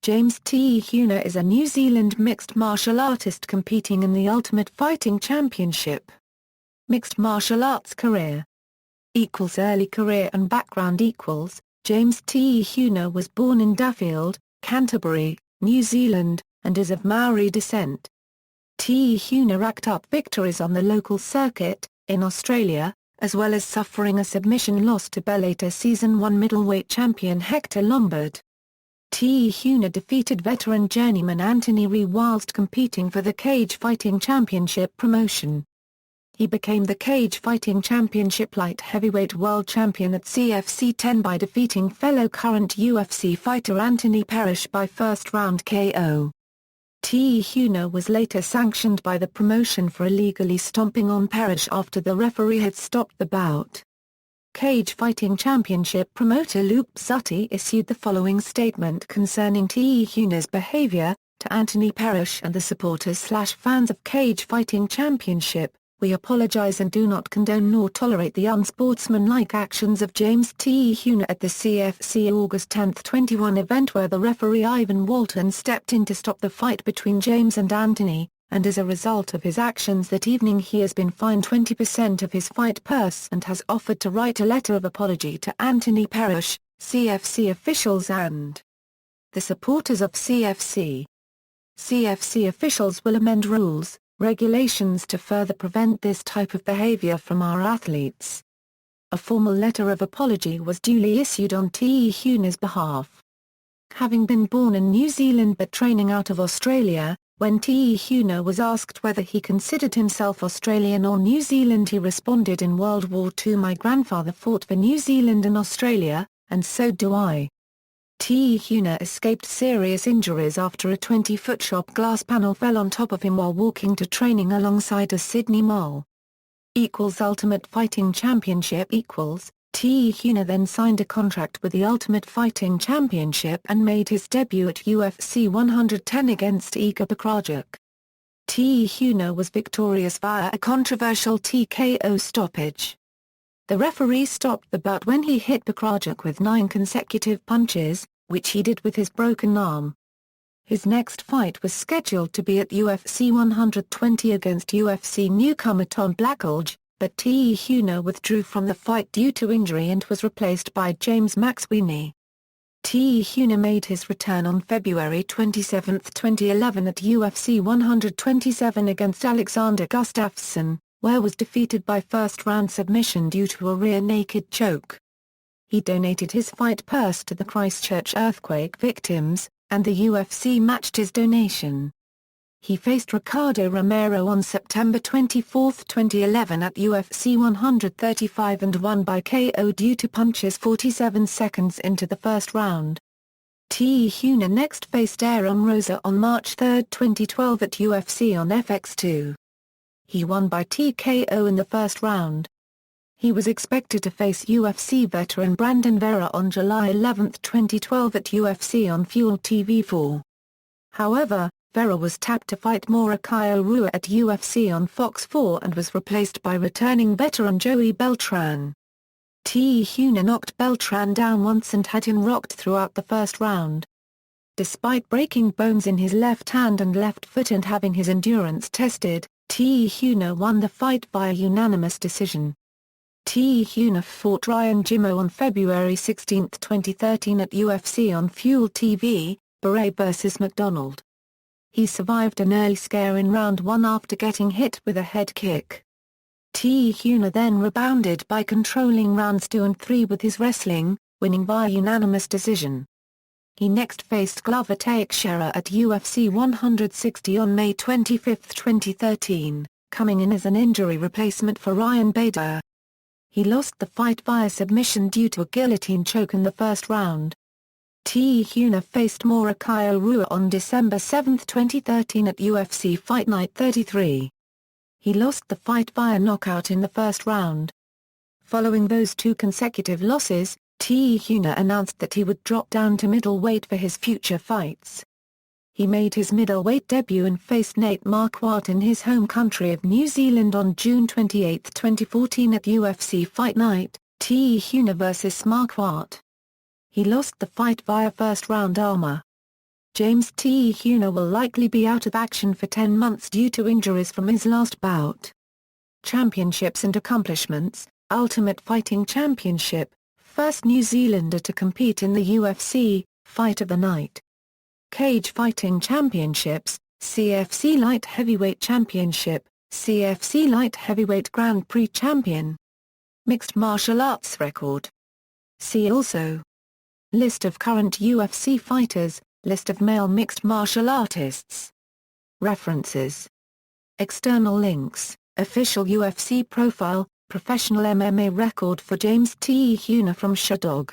James Te Huna is a New Zealand mixed martial artist competing in the Ultimate Fighting Championship. Mixed martial arts career = early career and background = James Te Huna was born in Duffield, Canterbury, New Zealand, and is of Maori descent. Te Huna racked up victories on the local circuit, in Australia, as well as suffering a submission loss to Bellator Season 1 middleweight champion Hector Lombard. Te Huna defeated veteran journeyman Anthony Ree whilst competing for the Cage Fighting Championship promotion. He became the Cage Fighting Championship light heavyweight world champion at CFC 10 by defeating fellow current UFC fighter Anthony Parrish by first-round KO. Te Huna was later sanctioned by the promotion for illegally stomping on Parrish after the referee had stopped the bout. Cage Fighting Championship promoter Luke Zutti issued the following statement concerning Te Huna's behavior: to Anthony Parrish and the supporters/fans of Cage Fighting Championship, we apologize and do not condone nor tolerate the unsportsmanlike actions of James Te Huna at the CFC August 10, 21 event where the referee Ivan Walton stepped in to stop the fight between James and Anthony, and as a result of his actions that evening he has been fined 20% of his fight purse and has offered to write a letter of apology to Anthony Parrish, CFC officials and the supporters of CFC. CFC officials will amend rules, regulations to further prevent this type of behavior from our athletes. A formal letter of apology was duly issued on Te Huna's behalf. Having been born in New Zealand but training out of Australia, when Te Huna was asked whether he considered himself Australian or New Zealand, he responded, "In World War II my grandfather fought for New Zealand and Australia, and so do I." Te Huna escaped serious injuries after a 20-foot shop glass panel fell on top of him while walking to training alongside a Sydney Mole. Ultimate Fighting Championship Te Huna then signed a contract with the Ultimate Fighting Championship and made his debut at UFC 110 against Igor Pekrajuk. Te Huna was victorious via a controversial TKO stoppage. The referee stopped the bout when he hit Pekrajuk with 9 consecutive punches, which he did with his broken arm. His next fight was scheduled to be at UFC 120 against UFC newcomer Tom Blackledge, but Te Huna withdrew from the fight due to injury and was replaced by James McSweeney. Te Huna made his return on February 27, 2011 at UFC 127 against Alexander Gustafsson, where was defeated by first-round submission due to a rear naked choke. He donated his fight purse to the Christchurch earthquake victims, and the UFC matched his donation. He faced Ricardo Romero on September 24, 2011 at UFC 135 and won by KO due to punches 47 seconds into the first round. Te Huna next faced Aaron Rosa on March 3, 2012 at UFC on FX2. He won by TKO in the first round. He was expected to face UFC veteran Brandon Vera on July 11, 2012 at UFC on Fuel TV4. However, Vera was tapped to fight Morokaio Rua at UFC on Fox 4 and was replaced by returning veteran Joey Beltran. Te Huna knocked Beltran down once and had him rocked throughout the first round. Despite breaking bones in his left hand and left foot and having his endurance tested, Te Huna won the fight via unanimous decision. Te Huna fought Ryan Jimmo on February 16, 2013 at UFC on Fuel TV, Beret vs. McDonald. He survived an early scare in round 1 after getting hit with a head kick. Te Huna then rebounded by controlling rounds 2 and 3 with his wrestling, winning via unanimous decision. He next faced Glover Teixeira at UFC 160 on May 25, 2013, coming in as an injury replacement for Ryan Bader. He lost the fight via submission due to a guillotine choke in the first round. Te Huna faced Morokaio Rua on December 7, 2013 at UFC Fight Night 33. He lost the fight via knockout in the first round. Following those 2 consecutive losses, Te Huna announced that he would drop down to middleweight for his future fights. He made his middleweight debut and faced Nate Marquardt in his home country of New Zealand on June 28, 2014 at UFC Fight Night, Te Huna vs. Marquardt. He lost the fight via first-round armor. James Te Huna will likely be out of action for 10 months due to injuries from his last bout. Championships and accomplishments. Ultimate Fighting Championship, first New Zealander to compete in the UFC, Fight of the Night. Cage Fighting Championships, CFC Light Heavyweight Championship, CFC Light Heavyweight Grand Prix Champion. Mixed Martial Arts Record. See also: List of current UFC fighters, List of male mixed martial artists. References. External links, Official UFC profile, Professional MMA record for James Te Huna from Sherdog.